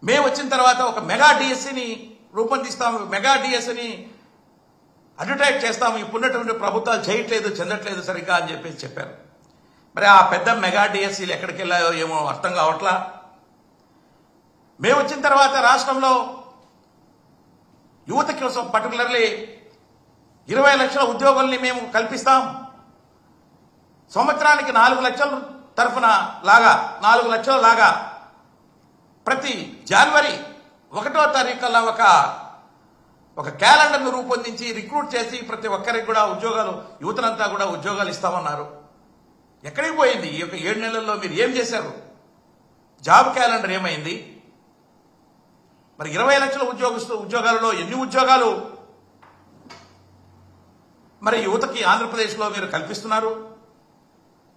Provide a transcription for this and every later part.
మేము వచ్చిన తర్వాత ఒక మెగా డిఎస్సిని రూపొందిస్తాము, మెగా డిఎస్సిని అడ్వర్టైజ్ చేస్తాము, ఇప్పుడున్నటువంటి ప్రభుత్వాలు చేయట్లేదు, చెందట్లేదు సరిగ్గా అని చెప్పారు. మరి ఆ పెద్ద మెగా డిఎస్సీలు ఎక్కడికి వెళ్ళాయో ఏమో అర్థం కావట్లా. మేము వచ్చిన తర్వాత రాష్ట్రంలో యువత కోసం పర్టికులర్లీ 20 లక్షల ఉద్యోగుల్ని మేము కల్పిస్తాం. సంవత్సరానికి 4 లక్షల తరఫున లాగా 4 లక్షల లాగా ప్రతి జనవరి 1వ తారీఖుల్లో ఒక క్యాలెండర్ను రూపొందించి రిక్రూట్ చేసి ప్రతి ఒక్కరికి కూడా ఉద్యోగాలు, యువతనంతా కూడా ఉద్యోగాలు ఇస్తామన్నారు. ఎక్కడికి పోయింది ఈ యొక్క 7 నెలల్లో? మీరు ఏం చేశారు? జాబ్ క్యాలెండర్ ఏమైంది? మరి 20 లక్షల ఉద్యోగాలలో ఎన్ని ఉద్యోగాలు మరి యువతకి ఆంధ్రప్రదేశ్లో మీరు కల్పిస్తున్నారు?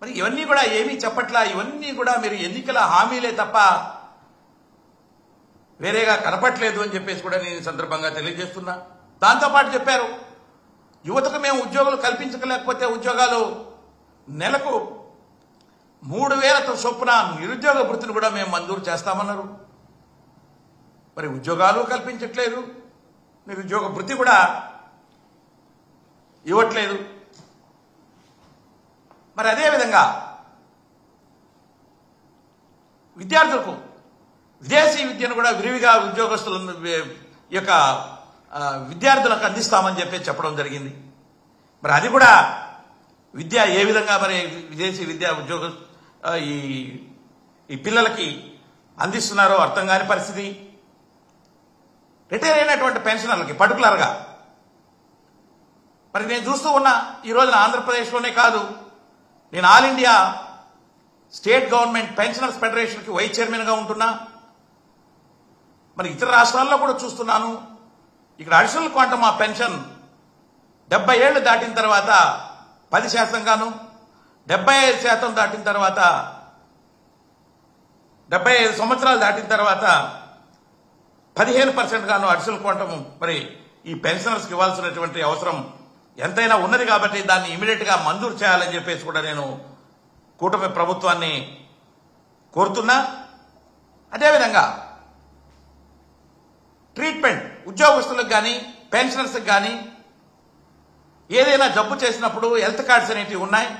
మరి ఇవన్నీ కూడా ఏమీ చెప్పట్లా. ఇవన్నీ కూడా మీరు ఎన్నికల హామీలే తప్ప వేరేగా కనపట్లేదు అని చెప్పేసి కూడా నేను ఈ సందర్భంగా తెలియజేస్తున్నా. దాంతోపాటు చెప్పారు, యువతకు మేము ఉద్యోగాలు కల్పించలేకపోతే ఉద్యోగాలు నెలకు 3,000 చొప్పున నిరుద్యోగ వృత్తిని కూడా మేము మంజూరు చేస్తామన్నారు. మరి ఉద్యోగాలు కల్పించట్లేదు, నిరుద్యోగ వృత్తి కూడా ఇవ్వట్లేదు. మరి అదేవిధంగా విద్యార్థులకు విదేశీ విద్యను కూడా విరివిగా ఉద్యోగస్తుల యొక్క విద్యార్థులకు అందిస్తామని చెప్పడం జరిగింది. మరి అది కూడా విద్య ఏ విధంగా మరి విదేశీ విద్యా ఉద్యోగ ఈ పిల్లలకి అందిస్తున్నారో అర్థం కాని పరిస్థితి. రిటైర్ అయినటువంటి పెన్షనర్లకి పర్టికులర్గా మరి నేను చూస్తూ ఉన్నా, ఈ రోజున ఆంధ్రప్రదేశ్లోనే కాదు, నేను all India state government pensioners ఫెడరేషన్కి వైస్ చైర్మన్గా ఉంటున్నా. మరి ఇతర రాష్ట్రాల్లో కూడా చూస్తున్నాను. ఇక్కడ అడిషనల్ క్వాంటమ్ ఆ పెన్షన్ 70 ఏళ్లు దాటిన తర్వాత 10% గాను, 75% దాటిన తర్వాత 75 సంవత్సరాలు దాటిన తర్వాత 15% గాను అడిషనల్ క్వాంటమ్ మరి ఈ పెన్షనర్స్కి ఇవ్వాల్సినటువంటి అవసరం ఎంతైనా ఉన్నది. కాబట్టి దాన్ని ఇమీడియట్గా మంజూరు చేయాలని చెప్పేసి కూడా నేను కూటమి ప్రభుత్వాన్ని కోరుతున్నా. అదేవిధంగా ట్రీట్మెంట్ ఉద్యోగస్తులకు కానీ పెన్షనర్స్కి కానీ ఏదైనా జబ్బు చేసినప్పుడు హెల్త్ కార్డ్స్ అనేటివి ఉన్నాయి.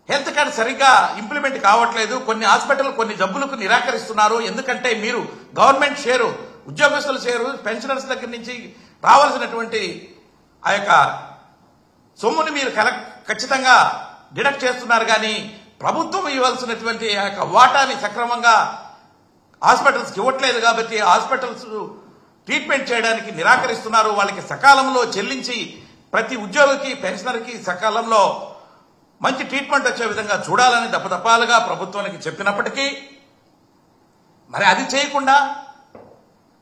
హెల్త్ కార్డ్ సరిగ్గా ఇంప్లిమెంట్ కావట్లేదు. కొన్ని హాస్పిటల్ కొన్ని జబ్బులకు నిరాకరిస్తున్నారు. ఎందుకంటే మీరు గవర్నమెంట్ షేరు, ఉద్యోగస్తుల షేరు, పెన్షనర్స్ దగ్గర నుంచి రావాల్సినటువంటి ఆ యొక్క సొమ్ముని మీరు ఖచ్చితంగా డిడక్ట్ చేస్తున్నారు. కానీ ప్రభుత్వం ఇవ్వాల్సినటువంటి ఆ యొక్క వాటాని సక్రమంగా హాస్పిటల్స్కి ఇవ్వట్లేదు. కాబట్టి హాస్పిటల్స్ ట్రీట్మెంట్ చేయడానికి నిరాకరిస్తున్నారు. వాళ్ళకి సకాలంలో చెల్లించి ప్రతి ఉద్యోగికి పెన్షనర్కి సకాలంలో మంచి ట్రీట్మెంట్ వచ్చే విధంగా చూడాలని దప్పదప్పాలుగా ప్రభుత్వానికి చెప్పినప్పటికీ మరి అది చేయకుండా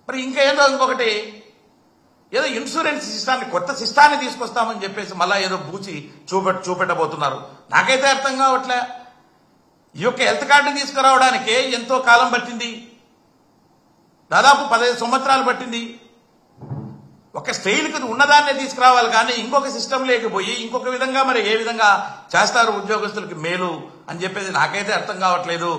మరి ఇంకొకటి ఏదో ఇన్సూరెన్స్ సిస్టాన్ని, కొత్త సిస్టాన్ని తీసుకొస్తామని చెప్పేసి మళ్ళా ఏదో బూచి చూపెట్టబోతున్నారు. నాకైతే అర్థం కావట్లే. ఈ యొక్క హెల్త్ కార్డుని తీసుకురావడానికే ఎంతో కాలం పట్టింది, దాదాపు 15 సంవత్సరాలు పట్టింది. ఒక స్టైల్కి ఉన్నదాన్నే తీసుకురావాలి కానీ ఇంకొక సిస్టమ్ లేకపోయి ఇంకొక విధంగా మరి ఏ విధంగా చేస్తారు ఉద్యోగస్తులకి మేలు అని చెప్పేది నాకైతే అర్థం కావట్లేదు.